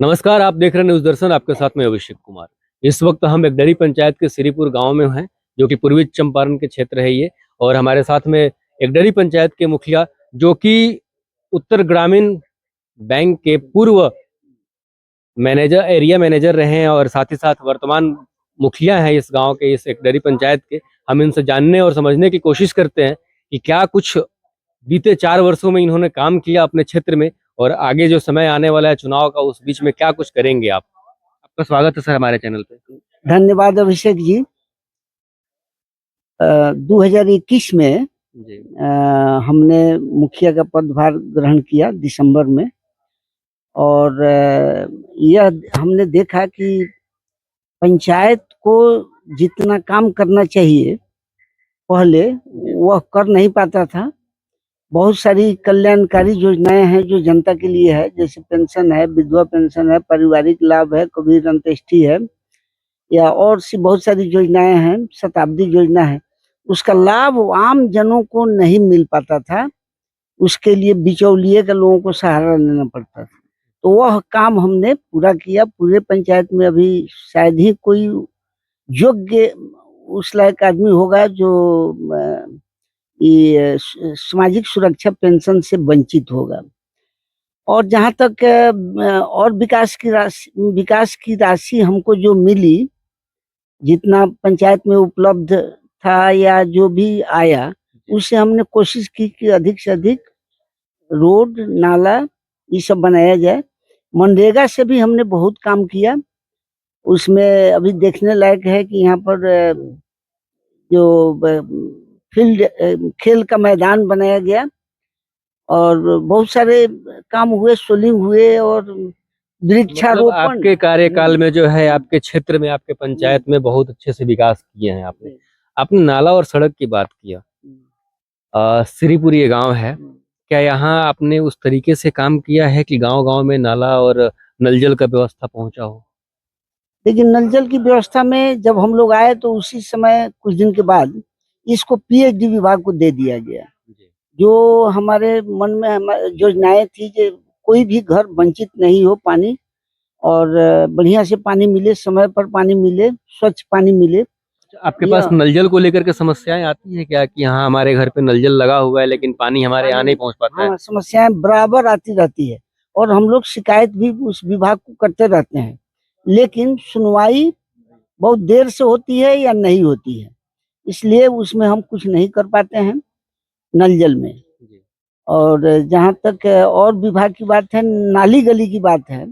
नमस्कार, आप देख रहे हैं न्यूज़ दर्शन। आपके साथ में अभिषेक कुमार। इस वक्त हम एकडरी पंचायत के श्रीपुर गांव में हैं, जो कि पूर्वी चंपारण के क्षेत्र है ये। और हमारे साथ में एकडरी पंचायत के मुखिया, जो कि उत्तर ग्रामीण बैंक के पूर्व मैनेजर, एरिया मैनेजर रहे हैं और साथ ही साथ वर्तमान मुखिया हैं इस गांव के, इस एकडरी पंचायत के। हम इनसे जानने और समझने की कोशिश करते हैं कि क्या कुछ बीते 4 वर्षों में इन्होंने काम किया अपने क्षेत्र में, और आगे जो समय आने वाला है चुनाव का, उस बीच में क्या कुछ करेंगे आप। आपका स्वागत है सर हमारे चैनल पे। धन्यवाद अभिषेक जी। 2021 में जी। हमने मुखिया का पदभार ग्रहण किया दिसंबर में। और यह हमने देखा कि पंचायत को जितना काम करना चाहिए पहले वह कर नहीं पाता था। बहुत सारी कल्याणकारी योजनाएं हैं जो जनता के लिए है, जैसे पेंशन है, विधवा पेंशन है, पारिवारिक लाभ है, कबीर अंत्येष्टि है, या और सी बहुत सारी योजनाएं हैं, शताब्दी योजना है। उसका लाभ आम जनों को नहीं मिल पाता था, उसके लिए बिचौलिए के लोगों को सहारा लेना पड़ता था। तो वह काम हमने पूरा किया। पूरे पंचायत में अभी शायद ही कोई योग्य उस लायक आदमी होगा जो ये सामाजिक सुरक्षा पेंशन से वंचित होगा। और जहाँ तक और विकास की राशि हमको जो मिली, जितना पंचायत में उपलब्ध था या जो भी आया, उससे हमने कोशिश की कि अधिक से अधिक रोड, नाला ये सब बनाया जाए। मनरेगा से भी हमने बहुत काम किया। उसमें अभी देखने लायक है कि यहाँ पर जो फील्ड, खेल का मैदान बनाया गया और बहुत सारे काम हुए, सोलिंग हुए और वृक्षारोपण। आपके कार्यकाल में जो है, आपके क्षेत्र में, आपके पंचायत में बहुत अच्छे से विकास किए हैं आपने। आपने नाला और सड़क की बात किया। श्रीपुर ये गांव है, क्या यहाँ आपने उस तरीके से काम किया है कि गांव-गांव में नाला और नल जल का व्यवस्था पहुंचा हो? लेकिन नल जल की व्यवस्था में जब हम लोग आए तो उसी समय कुछ दिन के बाद इसको पीएचडी विभाग को दे दिया गया। जो हमारे मन में योजनाएं थी कि कोई भी घर वंचित नहीं हो पानी, और बढ़िया से पानी मिले, समय पर पानी मिले, स्वच्छ पानी मिले। आपके पास नल जल को लेकर के समस्याएं आती है क्या कि हाँ हमारे घर पे नल जल लगा हुआ है लेकिन पानी हमारे यहाँ नहीं पहुँच पाता है? हाँ, समस्याएं बराबर आती रहती है और हम लोग शिकायत भी उस विभाग को करते रहते हैं, लेकिन सुनवाई बहुत देर से होती है या नहीं होती है, इसलिए उसमें हम कुछ नहीं कर पाते हैं नल जल में। और जहाँ तक और विभाग की बात है, नाली गली की बात है,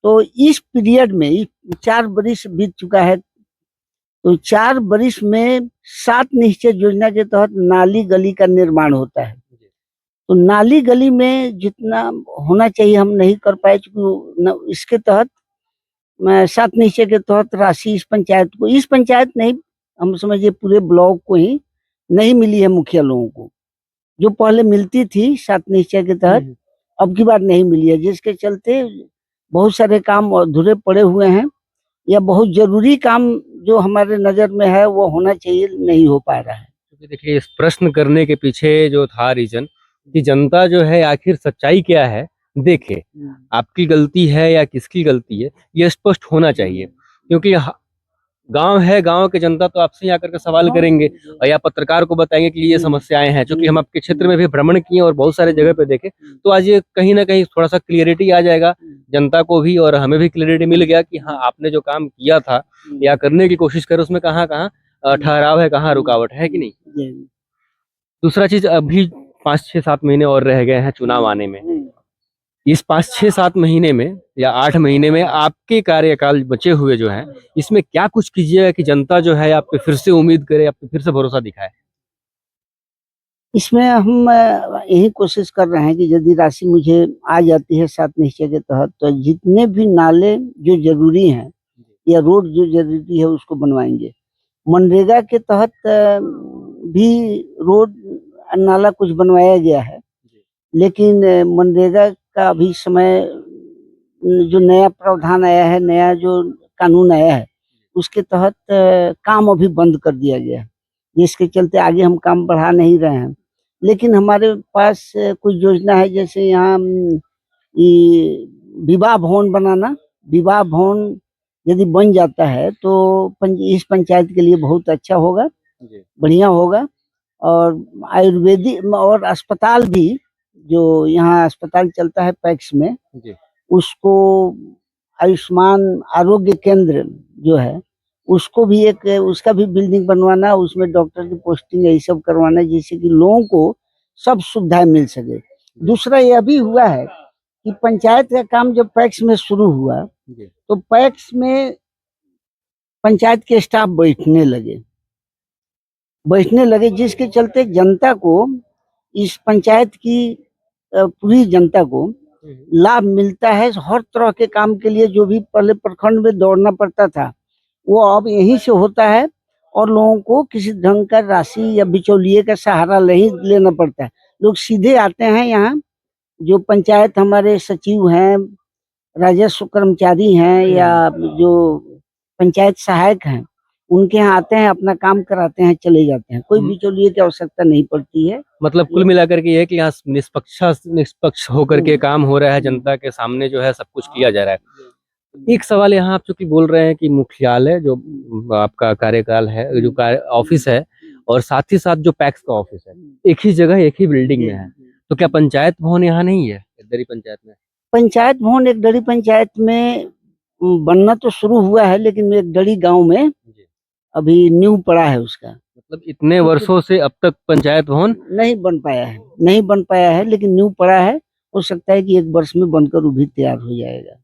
तो इस पीरियड में 4 वर्ष बीत चुका है। तो 4 वर्ष में 7 निश्चय योजना के तहत नाली गली का निर्माण होता है। तो नाली गली में जितना होना चाहिए हम नहीं कर पाए, क्योंकि इसके तहत 7 निश्चय के तहत राशि इस पंचायत नहीं, हम समझिए पूरे ब्लॉक को ही नहीं मिली है। मुखिया लोगों को जो पहले मिलती थी 7 निश्चय के तहत, अब की बार नहीं मिली है, जिसके चलते बहुत सारे काम अधूरे पड़े हुए हैं, या बहुत जरूरी काम जो हमारे नजर में है वो होना चाहिए, नहीं हो पा रहा है। क्योंकि देखिए, इस प्रश्न करने के पीछे जो था रीजन कि जनता जो है आखिर सच्चाई क्या है, देखे आपकी गलती है या किसकी गलती है, ये स्पष्ट होना चाहिए। क्योंकि गांव है, गांव के जनता तो आपसे ही आकर के सवाल करेंगे और या पत्रकार को बताएंगे कि ये समस्याएं हैं। क्योंकि हम आपके क्षेत्र में भी भ्रमण किए और बहुत सारे जगह पे देखे, तो आज ये कहीं ना कहीं थोड़ा सा क्लियरिटी आ जाएगा जनता को भी, और हमें भी क्लियरिटी मिल गया कि हाँ आपने जो काम किया था या करने की कोशिश करे उसमें कहाँ कहाँ ठहराव है, कहाँ रुकावट है कि नहीं। दूसरा चीज, अभी 5-6-7 महीने और रह गए हैं चुनाव आने में। इस 5-6-7 महीने में या 8 महीने में आपके कार्यकाल बचे हुए जो हैं, इसमें क्या कुछ कीजिएगा कि जनता जो है आप पे फिर से उम्मीद करे, आप पे फिर से भरोसा दिखाए? इसमें हम यही कोशिश कर रहे हैं कि यदि राशि मुझे आ जाती है 7 निश्चय के तहत, तो जितने भी नाले जो जरूरी हैं या रोड जो जरूरी है उसको बनवाएंगे। मनरेगा के तहत भी रोड नाला कुछ बनवाया गया है, लेकिन मनरेगा का अभी समय, जो नया प्रावधान आया है, नया जो कानून आया है, उसके तहत काम अभी बंद कर दिया गया है, जिसके चलते आगे हम काम बढ़ा नहीं रहे हैं। लेकिन हमारे पास कुछ योजना है, जैसे यहाँ ये विवाह भवन बनाना, विवाह भवन यदि बन जाता है तो इस पंचायत के लिए बहुत अच्छा होगा, बढ़िया होगा। और आयुर्वेदिक और अस्पताल भी, जो यहाँ अस्पताल चलता है पैक्स में, उसको आयुष्मान आरोग्य केंद्र जो है उसको भी उसका भी बिल्डिंग बनवाना, उसमें डॉक्टर की पोस्टिंग यही सब करवाना, जिससे कि लोगों को सब सुविधाएं मिल सके। दूसरा यह भी हुआ है कि पंचायत का काम जब पैक्स में शुरू हुआ तो पैक्स में पंचायत के स्टाफ बैठने लगे, जिसके चलते जनता को, इस पंचायत की पूरी जनता को लाभ मिलता है। हर तरह के काम के लिए जो भी पहले प्रखंड में दौड़ना पड़ता था वो अब यहीं से होता है, और लोगों को किसी ढंग का राशि या बिचौलिए का सहारा नहीं लेना पड़ता है। लोग सीधे आते हैं यहाँ, जो पंचायत हमारे सचिव हैं, राजस्व कर्मचारी हैं या जो पंचायत सहायक हैं, उनके यहाँ आते हैं, अपना काम कराते हैं, चले जाते हैं। कोई बिचौलिए की आवश्यकता नहीं पड़ती है। मतलब कुल मिलाकर के ये है कि यहाँ निष्पक्ष होकर के काम हो रहा है, जनता के सामने जो है सब कुछ किया जा रहा है। एक सवाल यहाँ आप चूंकि बोल रहे हैं कि मुख्यालय जो आपका कार्यकाल है, जो ऑफिस है, और साथ ही साथ जो पैक्स का ऑफिस है, एक ही जगह एक ही बिल्डिंग में है, तो क्या पंचायत भवन यहाँ नहीं है इधर ही पंचायत में? पंचायत भवन एक डड़ी पंचायत में बनना तो शुरू हुआ है, लेकिन एक डड़ी गांव में अभी नींव पड़ा है उसका। मतलब इतने वर्षों से अब तक पंचायत भवन नहीं बन पाया है, लेकिन नींव पड़ा है। हो सकता है कि एक वर्ष में बनकर वो भी तैयार हो जाएगा।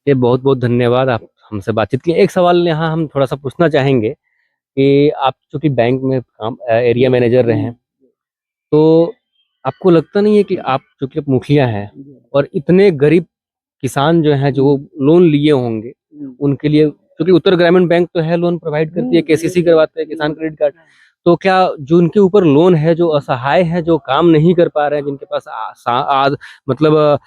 ये बहुत बहुत धन्यवाद, आप हमसे बातचीत की। एक सवाल यहाँ हम थोड़ा सा पूछना चाहेंगे कि आप चूंकि बैंक में काम एरिया मैनेजर रहे हैं, तो आपको लगता नहीं है कि आप चूंकि मुखिया हैं और इतने गरीब किसान जो हैं जो लोन लिए होंगे, उनके लिए, क्योंकि उत्तर ग्रामीण बैंक तो है, लोन प्रोवाइड करती है, केसीसी करवाते हैं, किसान क्रेडिट कार्ड, तो क्या जो उनके ऊपर लोन है, जो असहाय है, जो काम नहीं कर पा रहे हैं, जिनके पास मतलब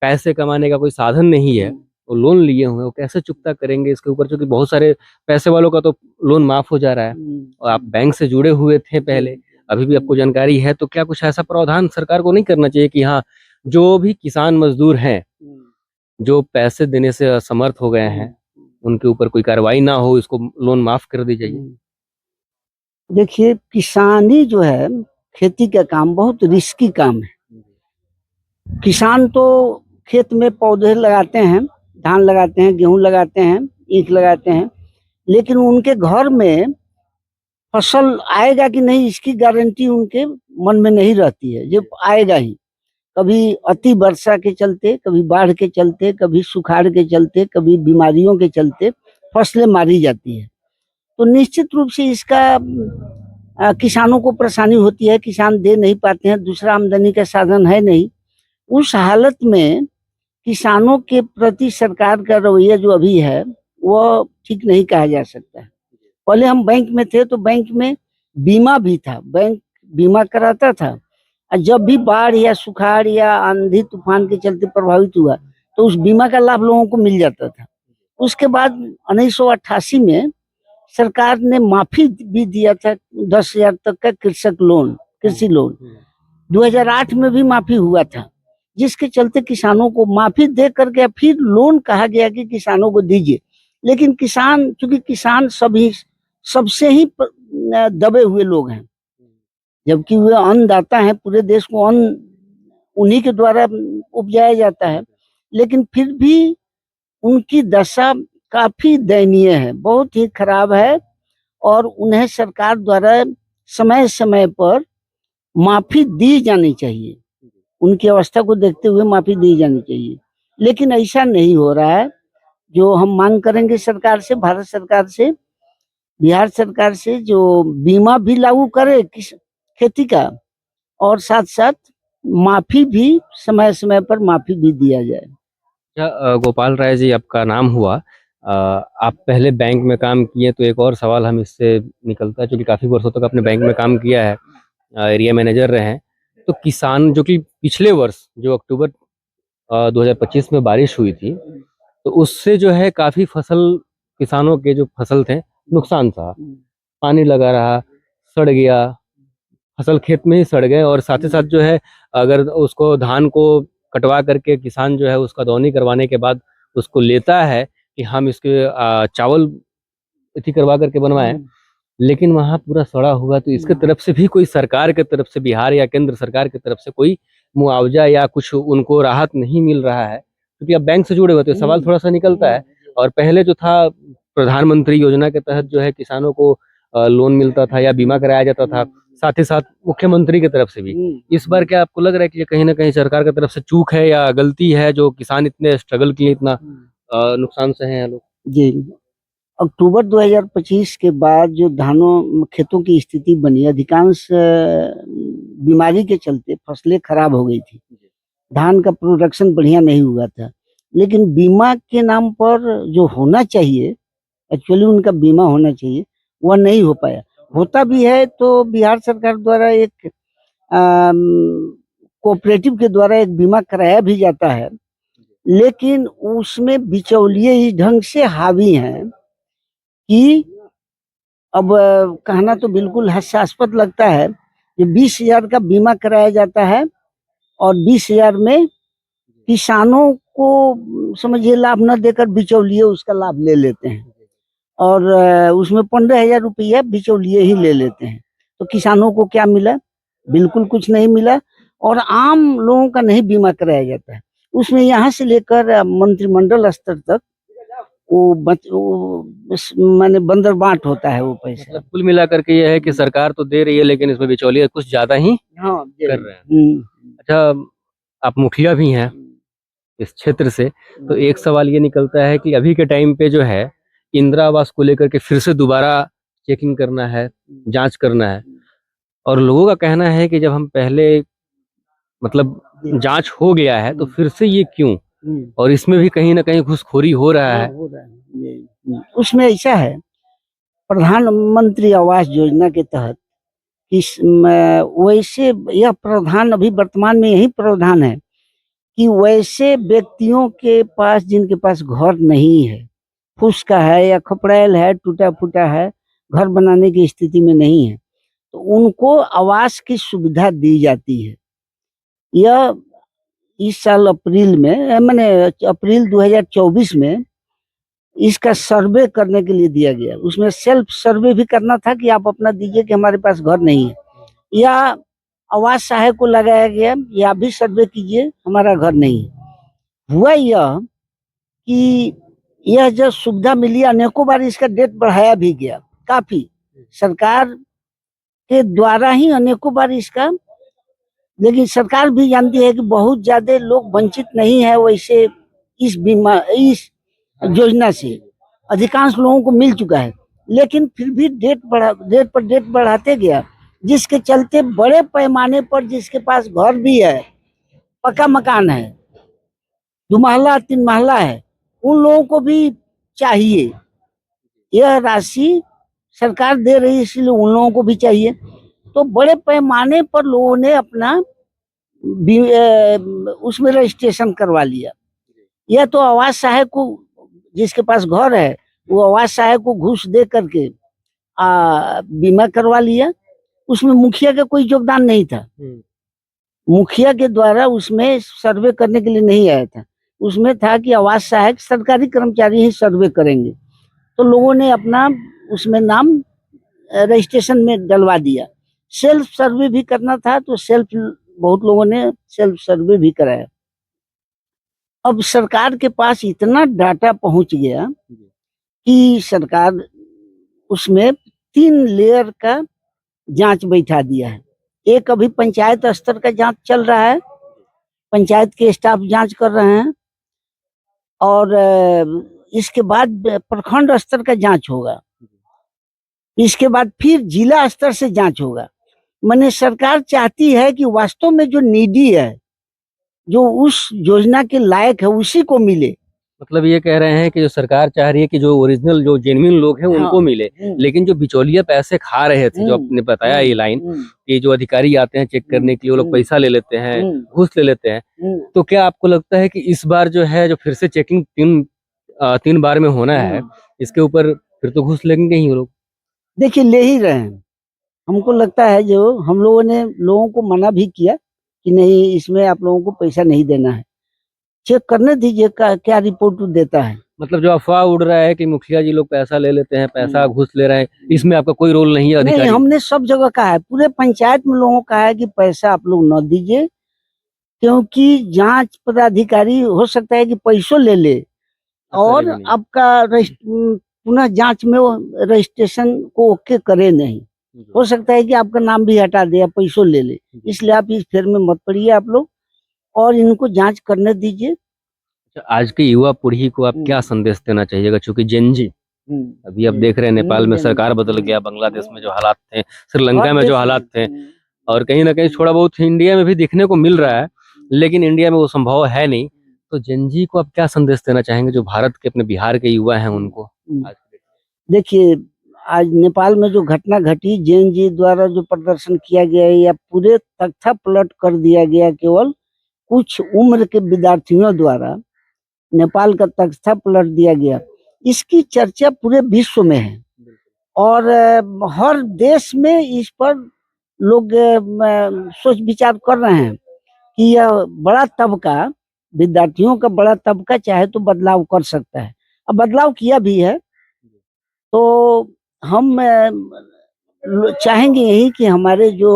पैसे कमाने का कोई साधन नहीं है, वो लोन लिए हुए, वो कैसे चुकता करेंगे इसके ऊपर? क्योंकि बहुत सारे पैसे वालों का तो लोन माफ हो जा रहा है, और आप बैंक से जुड़े हुए थे पहले, अभी भी आपको जानकारी है, तो क्या कुछ ऐसा प्रावधान सरकार को नहीं करना चाहिए कि हाँ, जो भी किसान मजदूर हैं जो पैसे देने से असमर्थ हो गए हैं, उनके ऊपर कोई कार्रवाई ना हो, इसको लोन माफ कर दी जाइए? देखिए, किसानी जो है, खेती का काम बहुत रिस्की काम है। किसान तो खेत में पौधे लगाते हैं, धान लगाते हैं, गेहूं लगाते हैं, ईख लगाते हैं, लेकिन उनके घर में फसल आएगा कि नहीं इसकी गारंटी उनके मन में नहीं रहती है। जब आएगा ही, कभी अति वर्षा के चलते, कभी बाढ़ के चलते, कभी सुखाड़ के चलते, कभी बीमारियों के चलते फसलें मारी जाती है, तो निश्चित रूप से इसका किसानों को परेशानी होती है। किसान दे नहीं पाते हैं, दूसरा आमदनी का साधन है नहीं। उस हालत में किसानों के प्रति सरकार का रवैया जो अभी है वो ठीक नहीं कहा जा सकता है। पहले हम बैंक में थे तो बैंक में बीमा भी था, बैंक बीमा कराता था, और जब भी बाढ़ या सुखाड़ या आंधी तूफान के चलते प्रभावित हुआ तो उस बीमा का लाभ लोगों को मिल जाता था। उसके बाद 1988 में सरकार ने माफी भी दिया था 10,000 तक का कृषि लोन 2008 में भी माफी हुआ था, जिसके चलते किसानों को माफी दे करके फिर लोन कहा गया कि किसानों को दीजिए। लेकिन किसान, चूंकि किसान सबसे ही दबे हुए लोग हैं, जबकि वे अन्नदाता हैं, पूरे देश को अन्न उन्हीं के द्वारा उपजाया जाता है, लेकिन फिर भी उनकी दशा काफी दयनीय है, बहुत ही खराब है, और उन्हें सरकार द्वारा समय समय पर माफी दी जानी चाहिए। उनकी अवस्था को देखते हुए माफी दी जानी चाहिए, लेकिन ऐसा नहीं हो रहा है। जो हम मांग करेंगे सरकार से, भारत सरकार से, बिहार सरकार से, जो बीमा भी लागू करे खेती का, और साथ साथ माफी भी समय समय पर माफी भी दिया जाए। गोपाल राय जी आपका नाम हुआ, आप पहले बैंक में काम किए, तो एक और सवाल हम इससे निकलता है, क्योंकि काफी वर्षों तक आपने बैंक में काम किया है, एरिया मैनेजर रहे हैं, तो किसान जो कि पिछले वर्ष जो अक्टूबर 2025 में बारिश हुई थी, तो उससे जो है काफी फसल, किसानों के जो फसल थे नुकसान था, पानी लगा रहा, सड़ गया, फसल खेत में ही सड़ गए, और साथ ही साथ जो है अगर उसको धान को कटवा करके किसान जो है उसका दौनी करवाने के बाद उसको लेता है कि हम इसके चावल इति करवा करके बनवाएं, लेकिन वहाँ पूरा सड़ा हुआ। तो इसके तरफ से भी कोई सरकार के तरफ से, बिहार या केंद्र सरकार की तरफ से कोई मुआवजा या कुछ उनको राहत नहीं मिल रहा है, क्योंकि अब बैंक से जुड़े हुए तो सवाल थोड़ा सा निकलता है। और पहले जो था प्रधानमंत्री योजना के तहत जो है किसानों को लोन मिलता था या बीमा कराया जाता था, साथ ही साथ मुख्यमंत्री की तरफ से भी। इस बार क्या आपको लग रहा है कि ये कहीं ना कहीं सरकार की तरफ से चूक है या गलती है, जो किसान इतने स्ट्रगल किए, इतना नुकसान सहे हैं लोग? जी, अक्टूबर 2025 के बाद जो धानों खेतों की स्थिति बनी, अधिकांश बीमारी के चलते फसलें खराब हो गई थी, धान का प्रोडक्शन बढ़िया नहीं हुआ था। लेकिन बीमा के नाम पर जो होना चाहिए, एक्चुअली उनका बीमा होना चाहिए, वह नहीं हो पाया। होता भी है तो बिहार सरकार द्वारा एक कोऑपरेटिव के द्वारा एक बीमा कराया भी जाता है, लेकिन उसमें बिचौलिए इस ढंग से हावी हैं कि अब कहना तो बिल्कुल हास्यास्पद लगता है कि 20,000 का बीमा कराया जाता है और 20,000 में किसानों को समझिए लाभ न देकर बिचौलिए उसका लाभ ले लेते हैं, और उसमें 15,000 रुपया बिचौलिए ही ले लेते हैं। तो किसानों को क्या मिला? बिल्कुल कुछ नहीं मिला। और आम लोगों का नहीं बीमा कराया जाता है, उसमें यहाँ से लेकर मंत्रिमंडल स्तर तक वो माने बंदर बांट होता है वो पैसा। मतलब कुल मिलाकर के ये है कि सरकार तो दे रही है, लेकिन इसमें बिचौलिए कुछ ज्यादा ही कर रहे हैं। अच्छा, आप मुखिया भी हैं इस क्षेत्र से, तो एक सवाल ये निकलता है कि अभी के टाइम पे जो है इंदिरा आवास को लेकर के फिर से दोबारा चेकिंग करना है, जांच करना है, और लोगों का कहना है कि जब हम पहले मतलब जांच हो गया है तो फिर से ये क्यों, और इसमें भी कहीं ना कहीं घूसखोरी हो रहा है। उसमें ऐसा है, प्रधानमंत्री आवास योजना के तहत वैसे यह प्रावधान अभी वर्तमान में यही प्रावधान है कि वैसे व्यक्तियों के पास जिनके पास घर नहीं है, फुसका है या खपड़ैल है, टूटा फूटा है, घर बनाने की स्थिति में नहीं है, तो उनको आवास की सुविधा दी जाती है। यह इस साल अप्रैल में, मैंने अप्रैल 2024 में इसका सर्वे करने के लिए दिया गया। उसमें सेल्फ सर्वे भी करना था कि आप अपना दीजिए कि हमारे पास घर नहीं है, या आवास सहायक को लगाया गया या भी सर्वे कीजिए हमारा घर नहीं है। हुआ यह कि यह जो सुविधा मिली, अनेकों बार इसका डेट बढ़ाया भी गया, काफी सरकार के द्वारा ही अनेकों बार इसका, लेकिन सरकार भी जानती है कि बहुत ज्यादा लोग वंचित नहीं है वैसे इस बीमा, इस योजना से अधिकांश लोगों को मिल चुका है, लेकिन फिर भी डेट पर डेट बढ़ाते गया, जिसके चलते बड़े पैमाने पर जिसके पास घर भी है, पक्का मकान है, 2 महला 3 महला है, उन लोगों को भी चाहिए। यह राशि सरकार दे रही है, इसलिए उन लोगों को भी चाहिए। तो बड़े पैमाने पर लोगों ने अपना उसमें रजिस्ट्रेशन करवा लिया। यह तो आवास सहायक को, जिसके पास घर है वो आवास सहायक को घूस दे करके बीमा करवा लिया। उसमें मुखिया का कोई योगदान नहीं था, मुखिया के द्वारा उसमें सर्वे करने के लिए नहीं आया था। उसमें था कि आवास सहायक सरकारी कर्मचारी ही सर्वे करेंगे, तो लोगों ने अपना उसमें नाम रजिस्ट्रेशन में डलवा दिया। सेल्फ सर्वे भी करना था तो बहुत लोगों ने सेल्फ सर्वे भी कराया। अब सरकार के पास इतना डाटा पहुंच गया कि सरकार उसमें 3 लेयर का जांच बैठा दिया है। एक अभी पंचायत स्तर का जांच चल रहा है, पंचायत के स्टाफ जांच कर रहे हैं, और इसके बाद प्रखंड स्तर का जांच होगा, इसके बाद फिर जिला स्तर से जांच होगा। माने सरकार चाहती है कि वास्तव में जो नीडी है, जो उस योजना के लायक है, उसी को मिले। मतलब ये कह रहे हैं कि जो सरकार चाह रही है कि जो ओरिजिनल, जो जेन्युइन लोग हैं उनको मिले, लेकिन जो बिचौलिया पैसे खा रहे थे, जो आपने बताया ये लाइन कि जो अधिकारी आते हैं चेक करने के लिए, वो लोग पैसा ले लेते हैं, घूस ले लेते हैं, तो क्या आपको लगता है कि इस बार जो है, जो फिर से चेकिंग 3 बार में होना है, इसके ऊपर फिर तो घूस लेंगे ही वो लोग? देखिए, ले ही रहे हैं। हमको लगता है जो हम लोगों ने लोगों को मना भी किया कि नहीं इसमें आप लोगों को पैसा नहीं देना है। चेक करने दीजिए क्या रिपोर्ट देता है। मतलब जो अफवाह उड़ रहा है कि मुखिया जी लोग पैसा ले लेते हैं, पैसा घूस ले रहे हैं, इसमें आपका कोई रोल नहीं है? नहीं, अधिकारी हमने सब जगह कहा है, पूरे पंचायत में लोगों कहा है कि पैसा आप लोग न दीजिए, क्योंकि जांच पदाधिकारी हो सकता है कि पैसों ले ले और करेगा नहीं। आपका पुनः जांच में वो रजिस्ट्रेशन को ओके करे नहीं। हो सकता है कि आपका नाम भी हटा दे या पैसों ले ले। इसलिए आप इस फेर में मत पड़िए आप लोग, और इनको जांच करने दीजिए। अच्छा, आज की युवा पीढ़ी को आप क्या संदेश देना चाहिएगा? चूंकि जेनजी अभी आप देख रहे हैं, नेपाल में सरकार बदल गया, बांग्लादेश में जो हालात थे, श्रीलंका में जो हालात थे, और कहीं ना कहीं थोड़ा बहुत इंडिया में भी देखने को मिल रहा है, लेकिन इंडिया में वो संभव है नहीं। तो जेनजी को आप क्या संदेश देना चाहेंगे, जो भारत के, अपने बिहार के युवा हैं उनको? आज देखिए, आज नेपाल में जो घटना घटी, जेएनजी द्वारा जो प्रदर्शन किया गया है या पूरे तख्ता पलट कर दिया गया केवल कुछ उम्र के विद्यार्थियों द्वारा, नेपाल का तख्ता पलट दिया गया, इसकी चर्चा पूरे विश्व में है और हर देश में इस पर लोग सोच विचार कर रहे हैं कि यह बड़ा तबका, विद्यार्थियों का बड़ा तबका चाहे तो बदलाव कर सकता है। अब बदलाव किया भी है, तो हम चाहेंगे यही कि हमारे जो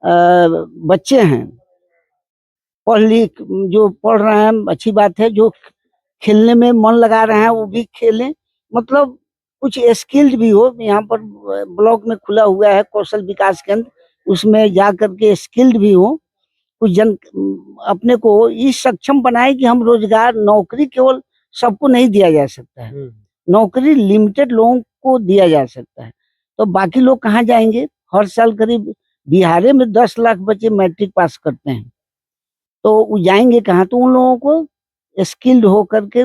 बच्चे हैं, जो पढ़ रहे हैं, अच्छी बात है, जो खेलने में मन लगा रहे हैं वो भी खेलें, मतलब कुछ स्किल्ड भी हो। यहाँ पर ब्लॉक में खुला हुआ है कौशल विकास केंद्र, उसमें जा करके स्किल्ड भी हो, कुछ जन अपने को इस सक्षम बनाए कि हम रोजगार, नौकरी केवल सबको नहीं दिया जा सकता है, नौकरी लिमिटेड लोगों को दिया जा सकता है। तो बाकी लोग कहाँ जाएंगे? हर साल करीब बिहार में 10 लाख बच्चे मैट्रिक पास करते हैं, तो वो जाएंगे कहाँ? तो उन लोगों को स्किल्ड हो करके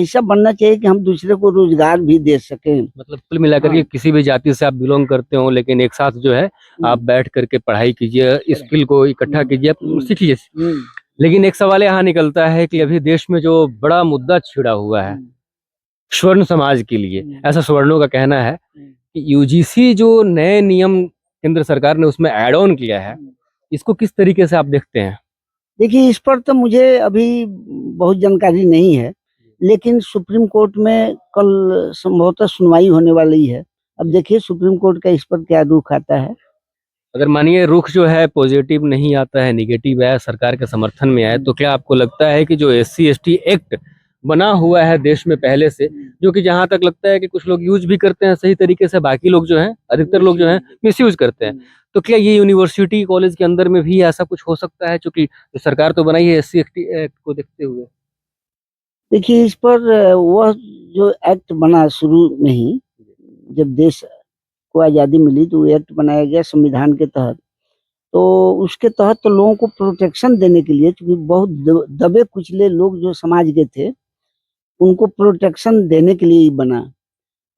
ऐसा बनना चाहिए कि हम दूसरे को रोजगार भी दे सकें। मतलब कुल मिलाकर के किसी भी जाति से आप बिलोंग करते हो, लेकिन एक साथ जो है आप बैठ करके पढ़ाई कीजिए, स्किल को इकट्ठा कीजिए, सीखिए। लेकिन एक सवाल यहाँ निकलता है कि अभी देश में जो बड़ा मुद्दा छिड़ा हुआ है स्वर्ण समाज के लिए, ऐसा स्वर्णों का कहना है कि यूजीसी जो नए नियम केंद्र सरकार ने उसमें ऐड ऑन किया है, इसको किस तरीके से आप देखते हैं? देखिए, इस पर तो मुझे अभी बहुत जानकारी नहीं है, लेकिन सुप्रीम कोर्ट में कल संभवतः सुनवाई होने वाली है। अब देखिए सुप्रीम कोर्ट का इस पर क्या रुख आता है। अगर मानिए रुख जो है पॉजिटिव नहीं आता है, निगेटिव है, सरकार के समर्थन में आए, तो क्या आपको लगता है कि जो SC/ST एक्ट बना हुआ है देश में पहले से, जो कि जहां तक लगता है कि कुछ लोग यूज भी करते हैं सही तरीके से, बाकी लोग जो हैं, अधिकतर लोग जो हैं मिसयूज करते हैं, तो क्या ये यूनिवर्सिटी कॉलेज के अंदर में भी ऐसा कुछ हो सकता है? क्योंकि सरकार तो बनाई है SC/ST एक्ट को देखते हुए। देखिए, इस पर वह जो एक्ट बना शुरू में ही, जब देश को आज़ादी मिली तो एक्ट बनाया गया संविधान के तहत, तो उसके तहत तो लोगों को प्रोटेक्शन देने के लिए, क्योंकि बहुत दबे कुचले लोग जो समाज के थे उनको प्रोटेक्शन देने के लिए ही बना।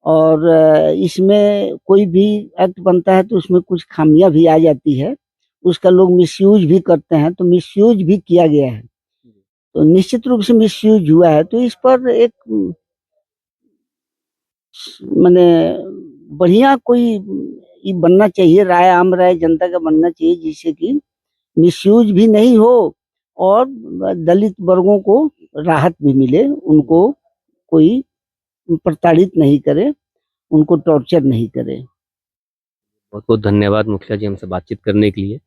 और इसमें कोई भी एक्ट बनता है तो उसमें कुछ खामियां भी आ जाती है, उसका लोग मिसयूज भी करते हैं, तो मिसयूज भी किया गया है, तो निश्चित रूप से मिसयूज हुआ है। तो इस पर एक माने बढ़िया कोई ये बनना चाहिए, राय, आम राय जनता का बनना चाहिए, जिससे कि मिसयूज भी नहीं हो और दलित वर्गों को राहत भी मिले, उनको कोई प्रताड़ित नहीं करे, उनको टॉर्चर नहीं करे। बहुत बहुत धन्यवाद मुखिया जी हमसे बातचीत करने के लिए।